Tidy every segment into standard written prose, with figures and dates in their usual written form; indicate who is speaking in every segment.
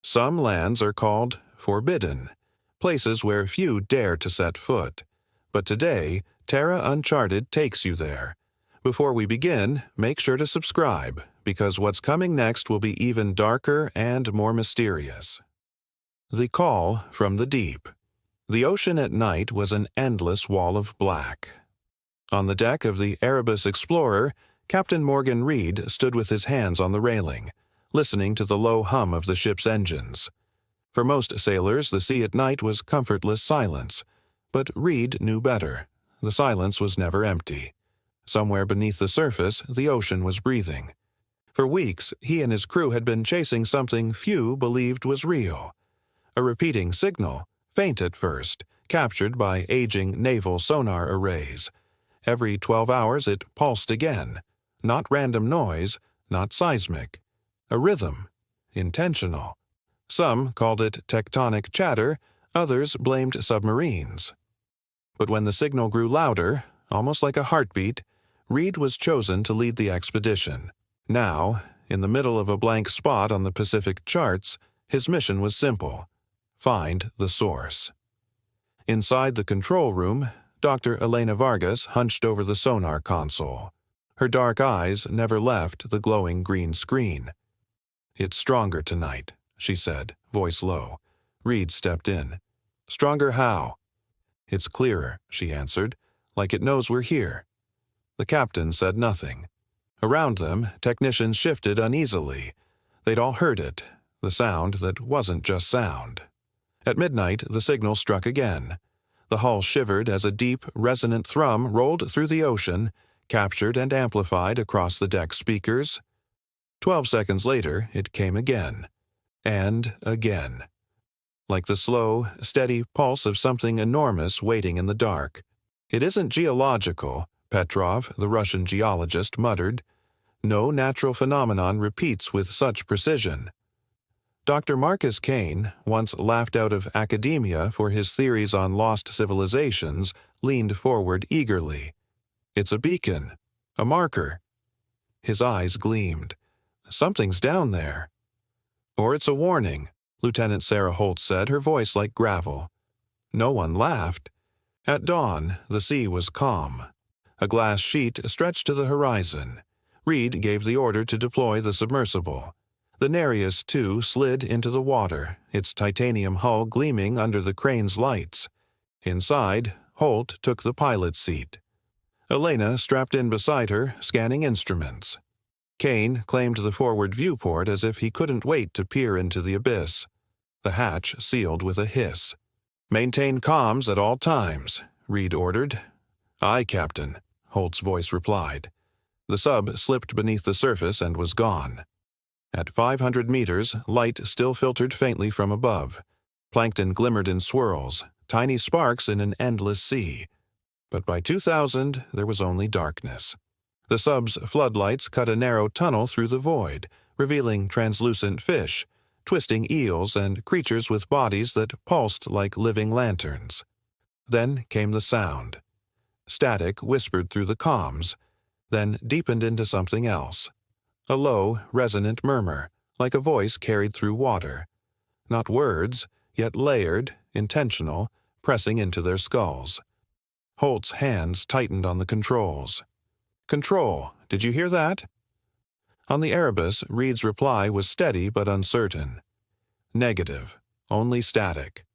Speaker 1: Some lands are called forbidden, places where few dare to set foot. But today, Terra Uncharted takes you there. Before we begin, make sure to subscribe, because what's coming next will be even darker and more mysterious. The Call from the Deep. The ocean at night was an endless wall of black. On the deck of the Erebus Explorer, Captain Morgan Reed stood with his hands on the railing, listening to the low hum of the ship's engines. For most sailors, the sea at night was comfortless silence, but Reed knew better. The silence was never empty. Somewhere beneath the surface, the ocean was breathing. For weeks, he and his crew had been chasing something few believed was real. A repeating signal, faint at first, captured by aging naval sonar arrays. Every 12 hours it pulsed again. Not random noise, not seismic. A rhythm, intentional. Some called it tectonic chatter, others blamed submarines. But when the signal grew louder, almost like a heartbeat, Reed was chosen to lead the expedition. Now, in the middle of a blank spot on the Pacific charts, his mission was simple: find the source. Inside the control room, Dr. Elena Vargas hunched over the sonar console. Her dark eyes never left the glowing green screen. "It's stronger tonight," she said, voice low. Reed stepped in. "Stronger how?" "It's clearer," she answered, "like it knows we're here." The captain said nothing. Around them, technicians shifted uneasily. They'd all heard it, the sound that wasn't just sound. At midnight, the signal struck again. The hull shivered as a deep, resonant thrum rolled through the ocean, captured and amplified across the deck speakers. 12 seconds later, it came again. And again. Like the slow, steady pulse of something enormous waiting in the dark. "It isn't geological," Petrov, the Russian geologist, muttered. "No natural phenomenon repeats with such precision." Dr. Marcus Kane, once laughed out of academia for his theories on lost civilizations, leaned forward eagerly. "It's a beacon, a marker." His eyes gleamed. "Something's down there." "Or it's a warning," Lieutenant Sarah Holt said, her voice like gravel. No one laughed. At dawn, the sea was calm. A glass sheet stretched to the horizon. Reed gave the order to deploy the submersible. The Nereus II slid into the water, its titanium hull gleaming under the crane's lights. Inside, Holt took the pilot's seat. Elena strapped in beside her, scanning instruments. Kane claimed the forward viewport as if he couldn't wait to peer into the abyss. The hatch sealed with a hiss. "Maintain comms at all times," Reed ordered. "Aye, Captain," Holt's voice replied. The sub slipped beneath the surface and was gone. At 500 meters, light still filtered faintly from above. Plankton glimmered in swirls, tiny sparks in an endless sea. But by 2000, there was only darkness. The sub's floodlights cut a narrow tunnel through the void, revealing translucent fish, twisting eels, and creatures with bodies that pulsed like living lanterns. Then came the sound. Static whispered through the comms, then deepened into something else. A low, resonant murmur, like a voice carried through water. Not words, yet layered, intentional, pressing into their skulls. Holt's hands tightened on the controls. "Control, did you hear that?" On the Erebus, Reed's reply was steady but uncertain. "Negative, only static."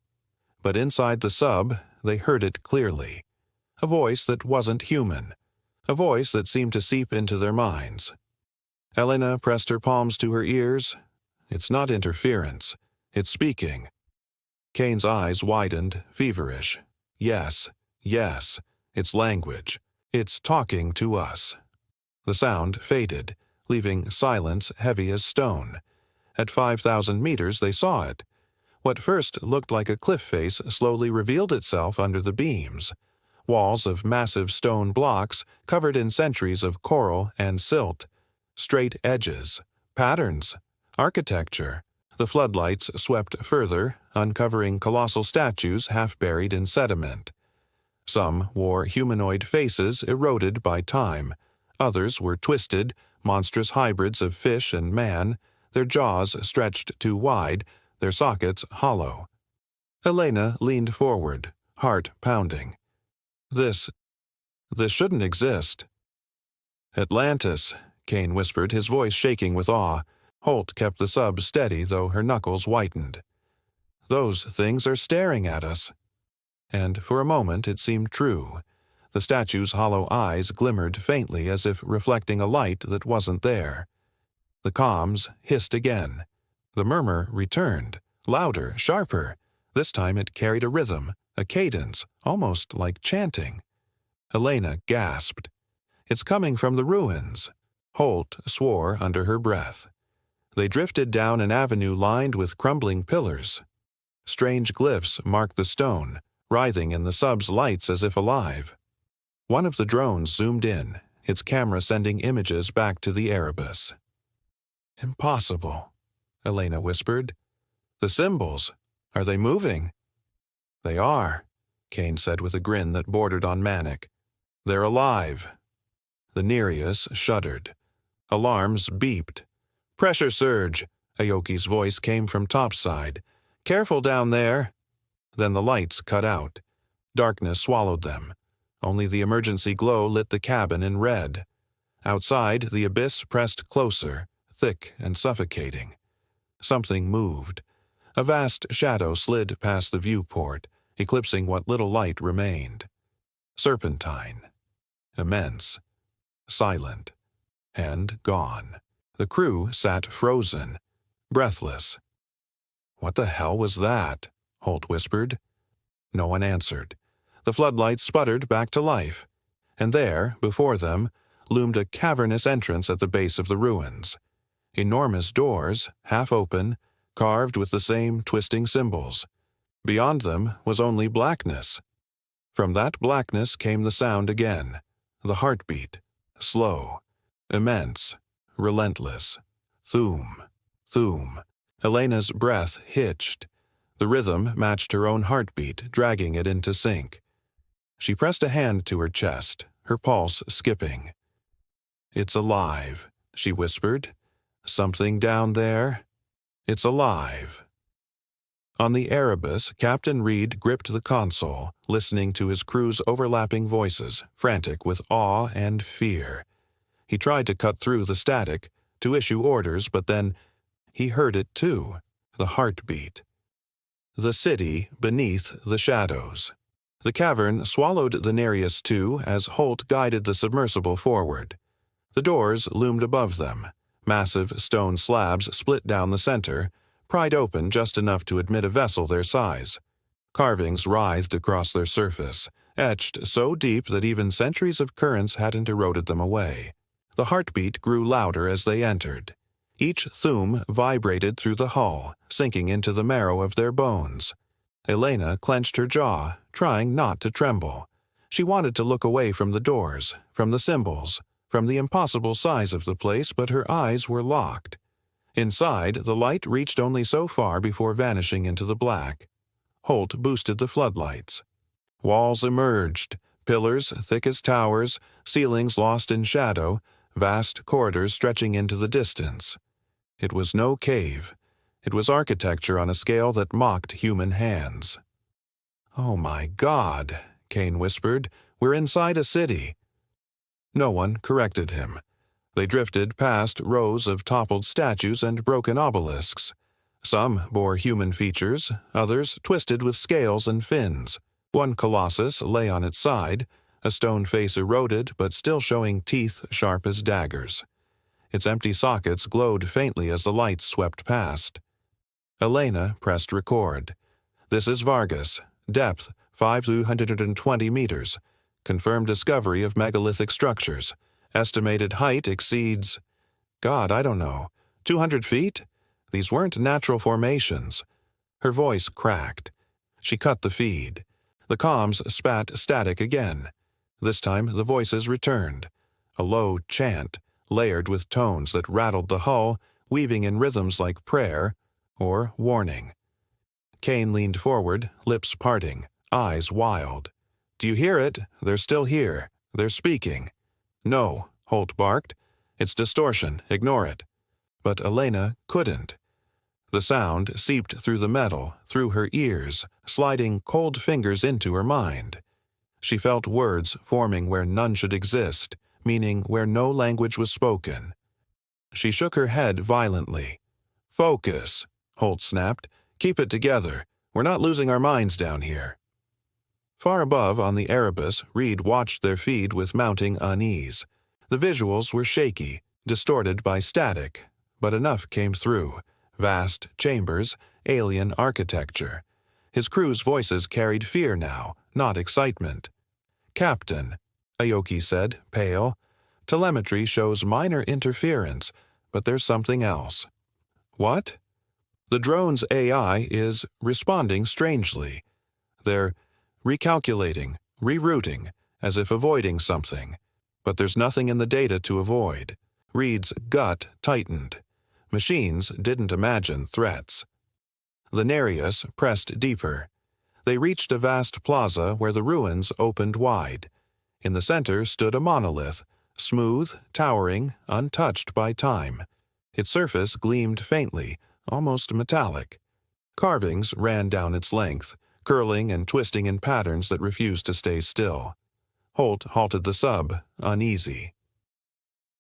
Speaker 1: But inside the sub, they heard it clearly. A voice that wasn't human. A voice that seemed to seep into their minds. Elena pressed her palms to her ears. "It's not interference. It's speaking." Kane's eyes widened, feverish. "Yes, yes, it's language. It's talking to us." The sound faded, leaving silence heavy as stone. At 5,000 meters they saw it. What first looked like a cliff face slowly revealed itself under the beams. Walls of massive stone blocks covered in centuries of coral and silt. Straight edges, patterns, architecture. The floodlights swept further, uncovering colossal statues half buried in sediment. Some wore humanoid faces eroded by time. Others were twisted, monstrous hybrids of fish and man, their jaws stretched too wide, their sockets hollow. Elena leaned forward, heart pounding. This shouldn't exist. Atlantis, Kane whispered, his voice shaking with awe. Holt kept the sub steady, though her knuckles whitened. Those things are staring at us. And for a moment it seemed true. The statue's hollow eyes glimmered faintly as if reflecting a light that wasn't there. The comms hissed again. The murmur returned, louder, sharper. This time it carried a rhythm, a cadence, almost like chanting. Elena gasped. It's coming from the ruins. Holt swore under her breath. They drifted down an avenue lined with crumbling pillars. Strange glyphs marked the stone, writhing in the sub's lights as if alive. One of the drones zoomed in, its camera sending images back to the Erebus. Impossible, Elena whispered. The symbols, are they moving? They are, Kane said with a grin that bordered on manic. They're alive. The Nereus shuddered. Alarms beeped. Pressure surge, Aoki's voice came from topside. Careful down there. Then the lights cut out. Darkness swallowed them. Only the emergency glow lit the cabin in red. Outside, the abyss pressed closer, thick and suffocating. Something moved. A vast shadow slid past the viewport, eclipsing what little light remained. Serpentine. Immense. Silent. And gone. The crew sat frozen, breathless. What the hell was that? Holt whispered. No one answered. The floodlights sputtered back to life, and there, before them, loomed a cavernous entrance at the base of the ruins. Enormous doors, half open, carved with the same twisting symbols. Beyond them was only blackness. From that blackness came the sound again, the heartbeat, slow, immense, relentless. Thum, thum. Elena's breath hitched. The rhythm matched her own heartbeat, dragging it into sync. She pressed a hand to her chest, her pulse skipping. It's alive, she whispered. Something down there? It's alive. On the Erebus, Captain Reed gripped the console, listening to his crew's overlapping voices, frantic with awe and fear. He tried to cut through the static, to issue orders, but then he heard it too, the heartbeat. The city beneath the shadows. The cavern swallowed the Nereus too as Holt guided the submersible forward. The doors loomed above them. Massive stone slabs split down the center, pried open just enough to admit a vessel their size. Carvings writhed across their surface, etched so deep that even centuries of currents hadn't eroded them away. The heartbeat grew louder as they entered. Each thum vibrated through the hull, sinking into the marrow of their bones. Elena clenched her jaw, trying not to tremble. She wanted to look away from the doors, from the symbols, from the impossible size of the place, but her eyes were locked. Inside, the light reached only so far before vanishing into the black. Holt boosted the floodlights. Walls emerged, pillars thick as towers, ceilings lost in shadow, vast corridors stretching into the distance. It was no cave. It was architecture on a scale that mocked human hands. "Oh my God," Kane whispered. "We're inside a city." No one corrected him. They drifted past rows of toppled statues and broken obelisks. Some bore human features, others twisted with scales and fins. One colossus lay on its side, a stone face eroded but still showing teeth sharp as daggers. Its empty sockets glowed faintly as the lights swept past. Elena pressed record. "This is Vargas. Depth 520 meters. Confirmed discovery of megalithic structures. Estimated height exceeds, God, I don't know, 200 feet? These weren't natural formations." Her voice cracked. She cut the feed. The comms spat static again. This time the voices returned. A low chant, layered with tones that rattled the hull, weaving in rhythms like prayer or warning. Kane leaned forward, lips parting, eyes wild. "Do you hear it? They're still here. They're speaking." "No," Holt barked. "It's distortion. Ignore it." But Elena couldn't. The sound seeped through the metal, through her ears, sliding cold fingers into her mind. She felt words forming where none should exist, meaning where no language was spoken. She shook her head violently. "Focus," Holt snapped. "Keep it together. We're not losing our minds down here." Far above on the Erebus, Reed watched their feed with mounting unease. The visuals were shaky, distorted by static, but enough came through. Vast chambers, alien architecture. His crew's voices carried fear now, not excitement. "Captain," Aoki said, pale. "Telemetry shows minor interference, but there's something else." "What?" "The drone's AI is responding strangely. They're recalculating, rerouting, as if avoiding something. But there's nothing in the data to avoid." Reed's gut tightened. Machines didn't imagine threats. The Nereus pressed deeper. They reached a vast plaza where the ruins opened wide. In the center stood a monolith, smooth, towering, untouched by time. Its surface gleamed faintly, almost metallic. Carvings ran down its length, curling and twisting in patterns that refused to stay still. Holt halted the sub, uneasy.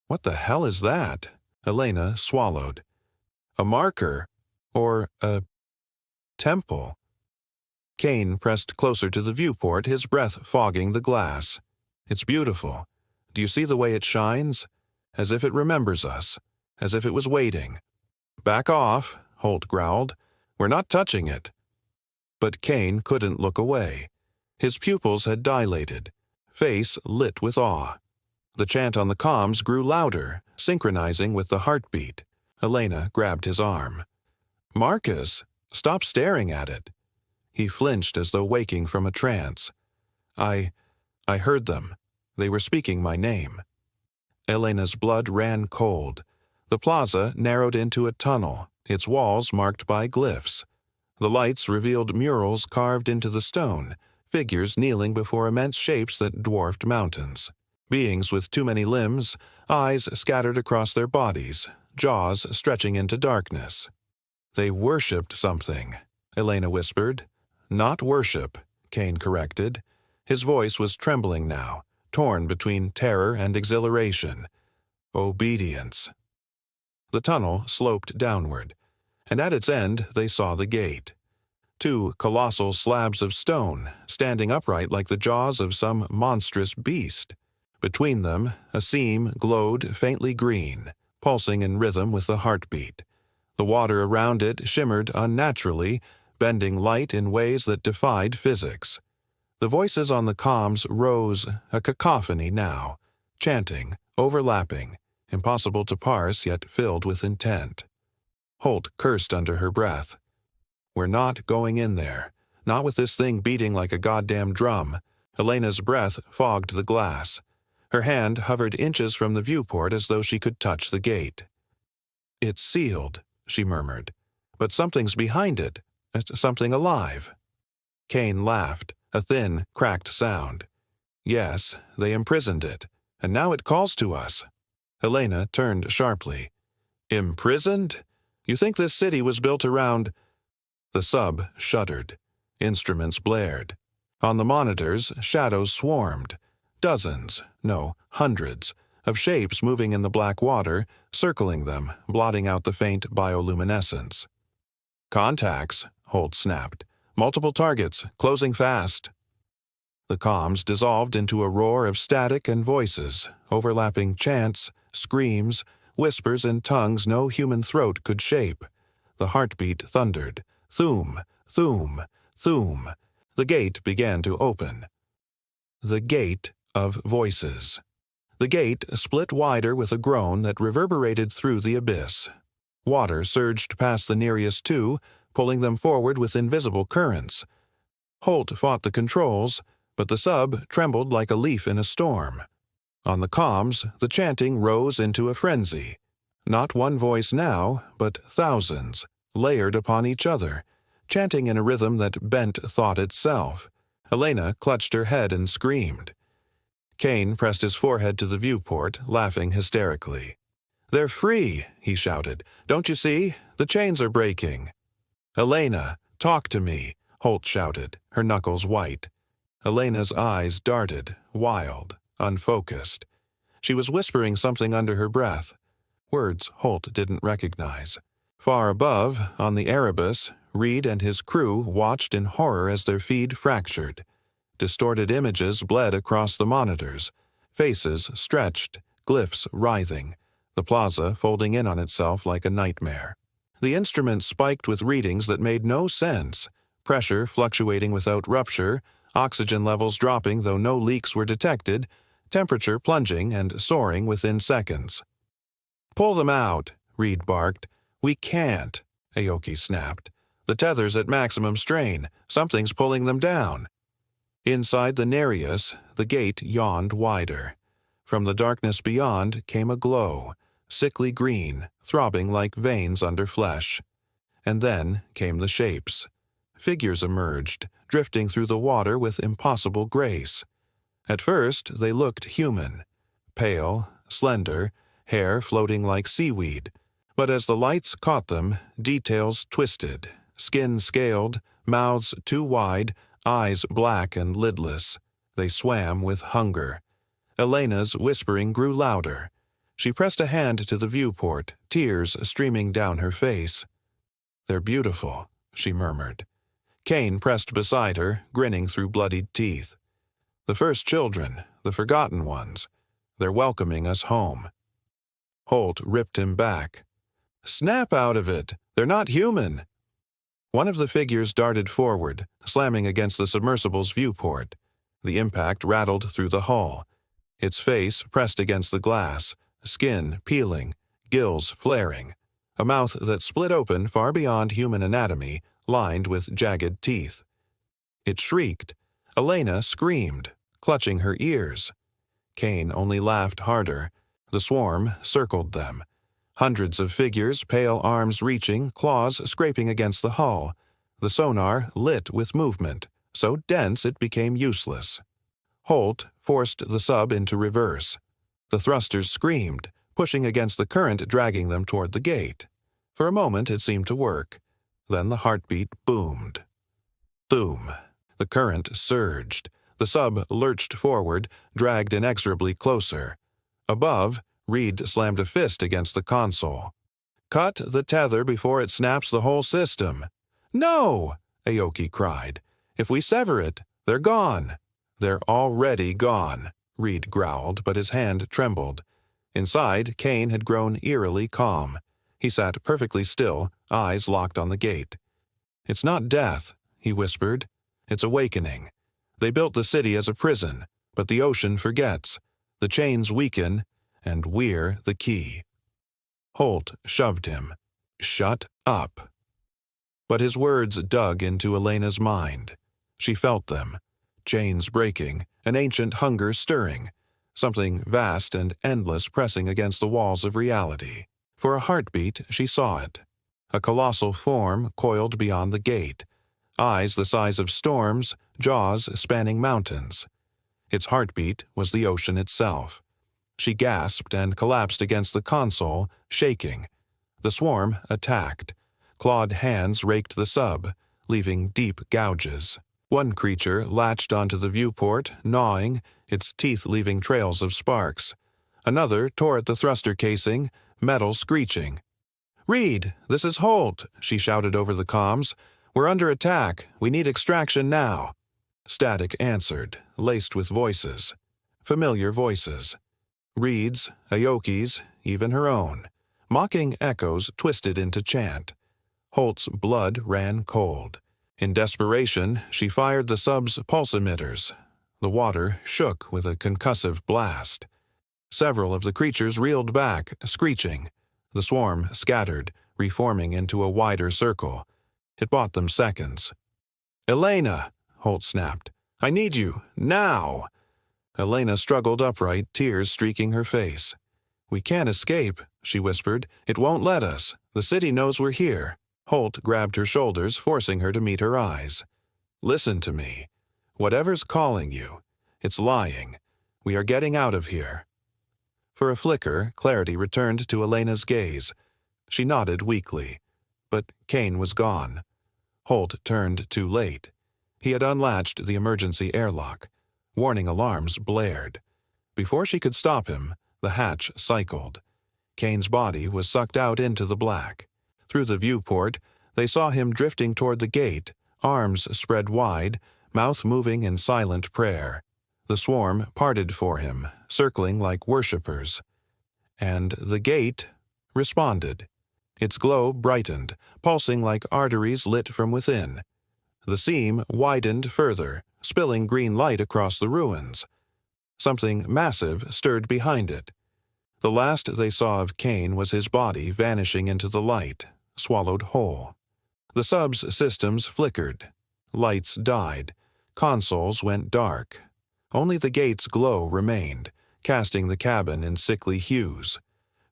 Speaker 1: "What the hell is that?" Elena swallowed. "A marker? Or a temple?" Kane pressed closer to the viewport, his breath fogging the glass. "It's beautiful. Do you see the way it shines? As if it remembers us. As if it was waiting." "Back off," Holt growled. "We're not touching it." But Kane couldn't look away. His pupils had dilated, face lit with awe. The chant on the comms grew louder, synchronizing with the heartbeat. Elena grabbed his arm. "Marcus, stop staring at it." He flinched as though waking from a trance. I heard them. They were speaking my name." Elena's blood ran cold. The plaza narrowed into a tunnel, its walls marked by glyphs. The lights revealed murals carved into the stone, figures kneeling before immense shapes that dwarfed mountains. Beings with too many limbs, eyes scattered across their bodies, jaws stretching into darkness. "They worshipped something," Elena whispered. "Not worship," Kane corrected. His voice was trembling now, torn between terror and exhilaration. "Obedience." The tunnel sloped downward, and at its end they saw the gate. Two colossal slabs of stone, standing upright like the jaws of some monstrous beast. Between them, a seam glowed faintly green, pulsing in rhythm with the heartbeat. The water around it shimmered unnaturally, bending light in ways that defied physics. The voices on the comms rose, a cacophony now, chanting, overlapping, impossible to parse yet filled with intent. Holt cursed under her breath. "We're not going in there. Not with this thing beating like a goddamn drum." Elena's breath fogged the glass. Her hand hovered inches from the viewport as though she could touch the gate. "It's sealed," she murmured. "But something's behind it. Something alive." Kane laughed, a thin, cracked sound. "Yes, they imprisoned it, and now it calls to us." Elena turned sharply. "Imprisoned? You think this city was built around—" The sub shuddered. Instruments blared. On the monitors, shadows swarmed. Dozens, no, hundreds, of shapes moving in the black water, circling them, blotting out the faint bioluminescence. "Contacts," Holt snapped. "Multiple targets, closing fast." The comms dissolved into a roar of static and voices, overlapping chants, screams, whispers in tongues no human throat could shape. The heartbeat thundered. Thum, thum, thum. The gate began to open. The gate of voices. The gate split wider with a groan that reverberated through the abyss. Water surged past the Nereus II, pulling them forward with invisible currents. Holt fought the controls, but the sub trembled like a leaf in a storm. On the comms, the chanting rose into a frenzy. Not one voice now, but thousands, layered upon each other, chanting in a rhythm that bent thought itself. Elena clutched her head and screamed. Kane pressed his forehead to the viewport, laughing hysterically. "They're free," he shouted. "Don't you see? The chains are breaking." "Elena, talk to me," Holt shouted, her knuckles white. Elena's eyes darted, wild, unfocused. She was whispering something under her breath, words Holt didn't recognize. Far above, on the Erebus, Reed and his crew watched in horror as their feed fractured. Distorted images bled across the monitors, faces stretched, glyphs writhing, the plaza folding in on itself like a nightmare. The instrument spiked with readings that made no sense, pressure fluctuating without rupture, oxygen levels dropping though no leaks were detected, temperature plunging and soaring within seconds. "Pull them out," Reed barked. "We can't," Aoki snapped. "The tether's at maximum strain. Something's pulling them down." Inside the Nereus, the gate yawned wider. From the darkness beyond came a glow, sickly green, throbbing like veins under flesh. And then came the shapes. Figures emerged, drifting through the water with impossible grace. At first, they looked human. Pale, slender, hair floating like seaweed. But as the lights caught them, details twisted, skin scaled, mouths too wide, eyes black and lidless. They swam with hunger. Elena's whispering grew louder. She pressed a hand to the viewport, tears streaming down her face. "They're beautiful," she murmured. Kane pressed beside her, grinning through bloodied teeth. "The first children, the forgotten ones. They're welcoming us home." Holt ripped him back. "Snap out of it! They're not human!" One of the figures darted forward, slamming against the submersible's viewport. The impact rattled through the hull. Its face pressed against the glass, skin peeling, gills flaring, a mouth that split open far beyond human anatomy, lined with jagged teeth. It shrieked. Elena screamed, clutching her ears. Kane only laughed harder. The swarm circled them. Hundreds of figures, pale arms reaching, claws scraping against the hull. The sonar lit with movement, so dense it became useless. Holt forced the sub into reverse. The thrusters screamed, pushing against the current dragging them toward the gate. For a moment it seemed to work. Then the heartbeat boomed. Thoom. The current surged. The sub lurched forward, dragged inexorably closer. Above, Reed slammed a fist against the console. "Cut the tether before it snaps the whole system." "No!" Aoki cried. "If we sever it, they're gone." "They're already gone," Reed growled, but his hand trembled. Inside, Kane had grown eerily calm. He sat perfectly still, eyes locked on the gate. "It's not death," he whispered. "It's awakening. They built the city as a prison, but the ocean forgets. The chains weaken, and we're the key." Holt shoved him. "Shut up." But his words dug into Elena's mind. She felt them. Chains breaking, an ancient hunger stirring, something vast and endless pressing against the walls of reality. For a heartbeat, she saw it. A colossal form coiled beyond the gate, eyes the size of storms, jaws spanning mountains. Its heartbeat was the ocean itself. She gasped and collapsed against the console, shaking. The swarm attacked. Clawed hands raked the sub, leaving deep gouges. One creature latched onto the viewport, gnawing, its teeth leaving trails of sparks. Another tore at the thruster casing, metal screeching. "Reed, this is Holt," she shouted over the comms. "We're under attack. We need extraction now." Static answered, laced with voices. Familiar voices. Reed's, Aoki's, even her own. Mocking echoes twisted into chant. Holt's blood ran cold. In desperation, she fired the sub's pulse emitters. The water shook with a concussive blast. Several of the creatures reeled back, screeching. The swarm scattered, reforming into a wider circle. It bought them seconds. "Elena!" Holt snapped. "I need you, now!" Elena struggled upright, tears streaking her face. "We can't escape," she whispered. "It won't let us. The city knows we're here." Holt grabbed her shoulders, forcing her to meet her eyes. "Listen to me. Whatever's calling you, it's lying. We are getting out of here." For a flicker, clarity returned to Elena's gaze. She nodded weakly. But Kane was gone. Holt turned too late. He had unlatched the emergency airlock. Warning alarms blared. Before she could stop him, the hatch cycled. Kane's body was sucked out into the black. Through the viewport, they saw him drifting toward the gate, arms spread wide, mouth moving in silent prayer. The swarm parted for him, circling like worshippers. And the gate responded. Its glow brightened, pulsing like arteries lit from within. The seam widened further, spilling green light across the ruins. Something massive stirred behind it. The last they saw of Kane was his body vanishing into the light, swallowed whole. The sub's systems flickered. Lights died. Consoles went dark. Only the gate's glow remained, casting the cabin in sickly hues.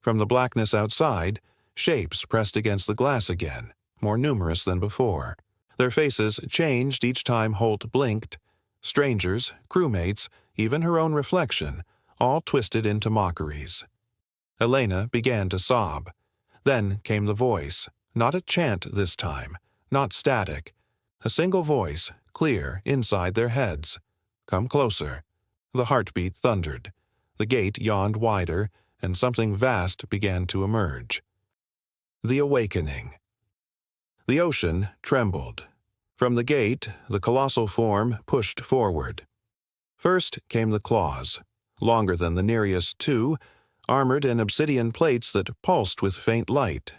Speaker 1: From the blackness outside, shapes pressed against the glass again, more numerous than before. Their faces changed each time Holt blinked. Strangers, crewmates, even her own reflection, all twisted into mockeries. Elena began to sob. Then came the voice, not a chant this time, not static. A single voice, clear inside their heads. Come closer. The heartbeat thundered. The gate yawned wider, and something vast began to emerge. The awakening. The ocean trembled. From the gate, the colossal form pushed forward. First came the claws, longer than the nearest two, armored in obsidian plates that pulsed with faint light.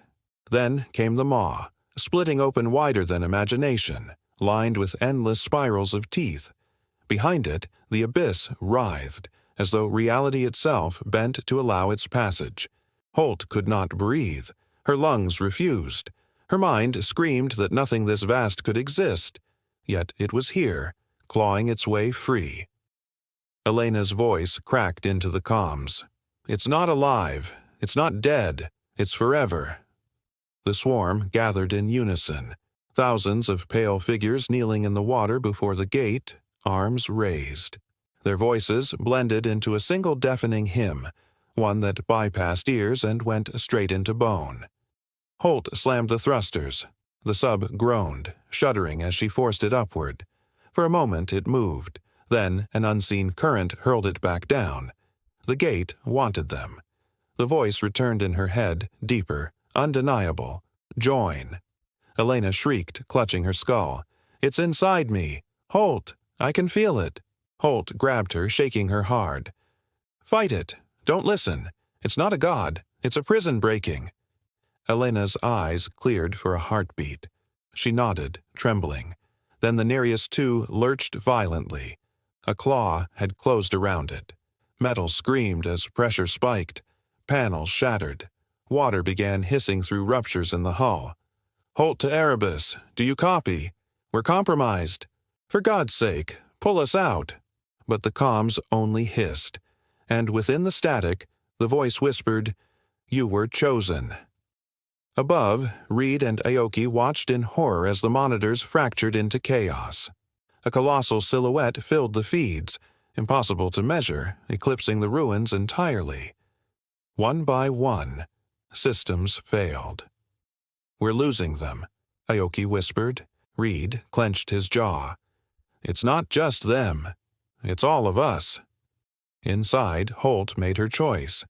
Speaker 1: Then came the maw, splitting open wider than imagination, lined with endless spirals of teeth. Behind it, the abyss writhed, as though reality itself bent to allow its passage. Holt could not breathe. Her lungs refused. Her mind screamed that nothing this vast could exist. Yet it was here, clawing its way free. Elena's voice cracked into the comms. It's not alive. It's not dead. It's forever. The swarm gathered in unison. Thousands of pale figures kneeling in the water before the gate, arms raised. Their voices blended into a single deafening hymn, one that bypassed ears and went straight into bone. Holt slammed the thrusters. The sub groaned, shuddering as she forced it upward. For a moment it moved. Then an unseen current hurled it back down. The gate wanted them. The voice returned in her head, deeper, undeniable. Join. Elena shrieked, clutching her skull. It's inside me. Holt, I can feel it. Holt grabbed her, shaking her hard. Fight it. Don't listen. It's not a god. It's a prison breaking. Elena's eyes cleared for a heartbeat. She nodded, trembling. Then the nearest two lurched violently. A claw had closed around it. Metal screamed as pressure spiked. Panels shattered. Water began hissing through ruptures in the hull. Holt to Erebus, do you copy? We're compromised. For God's sake, pull us out. But the comms only hissed. And within the static, the voice whispered, You were chosen. Above, Reed and Aoki watched in horror as the monitors fractured into chaos. A colossal silhouette filled the feeds, impossible to measure, eclipsing the ruins entirely. One by one, systems failed. We're losing them, Aoki whispered. Reed clenched his jaw. It's not just them. It's all of us. Inside, Holt made her choice.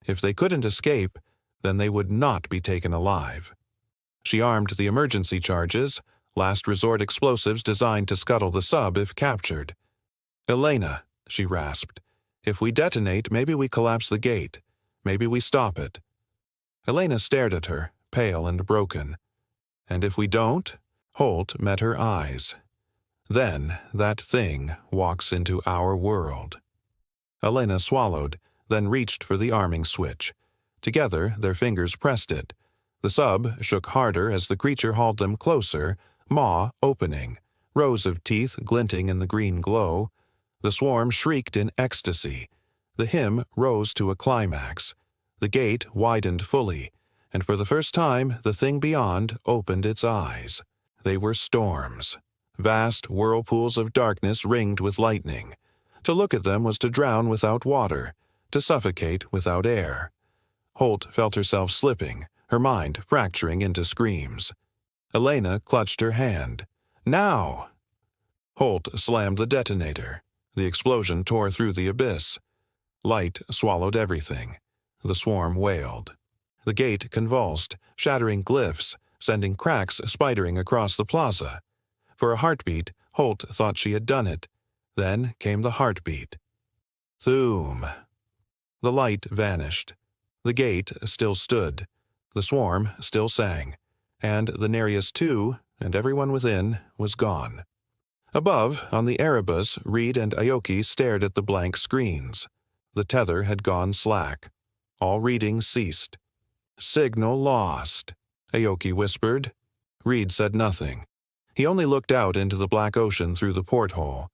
Speaker 1: If they couldn't escape, then they would not be taken alive. She armed the emergency charges, last resort explosives designed to scuttle the sub if captured. Elena, she rasped, if we detonate, maybe we collapse the gate. Maybe we stop it. Elena stared at her, pale and broken. And if we don't? Holt met her eyes. Then that thing walks into our world. Elena swallowed, then reached for the arming switch. Together, their fingers pressed it. The sub shook harder as the creature hauled them closer, maw opening, rows of teeth glinting in the green glow. The swarm shrieked in ecstasy. The hymn rose to a climax. The gate widened fully, and for the first time the thing beyond opened its eyes. They were storms. Vast whirlpools of darkness ringed with lightning. To look at them was to drown without water. to suffocate without air. Holt felt herself slipping, her mind fracturing into screams. Elena clutched her hand. Now! Holt slammed the detonator. The explosion tore through the abyss. Light swallowed everything. The swarm wailed. The gate convulsed, shattering glyphs, sending cracks spidering across the plaza. For a heartbeat, Holt thought she had done it. Then came the heartbeat. Thoom. The light vanished. The gate still stood. The swarm still sang. And the Nereus too, and everyone within, was gone. Above, on the Erebus, Reed and Aoki stared at the blank screens. The tether had gone slack. All reading ceased. "Signal lost," Aoki whispered. Reed said nothing. He only looked out into the black ocean through the porthole.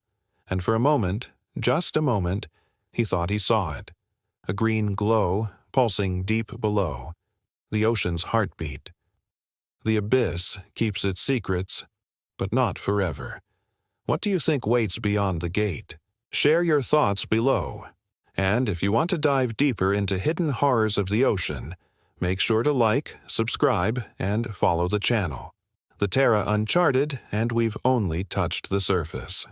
Speaker 1: And for a moment, just a moment, he thought he saw it. A green glow, pulsing deep below. The ocean's heartbeat. The abyss keeps its secrets, but not forever. What do you think waits beyond the gate? Share your thoughts below. And if you want to dive deeper into hidden horrors of the ocean, make sure to like, subscribe, and follow the channel. The Terra Uncharted, and we've only touched the surface.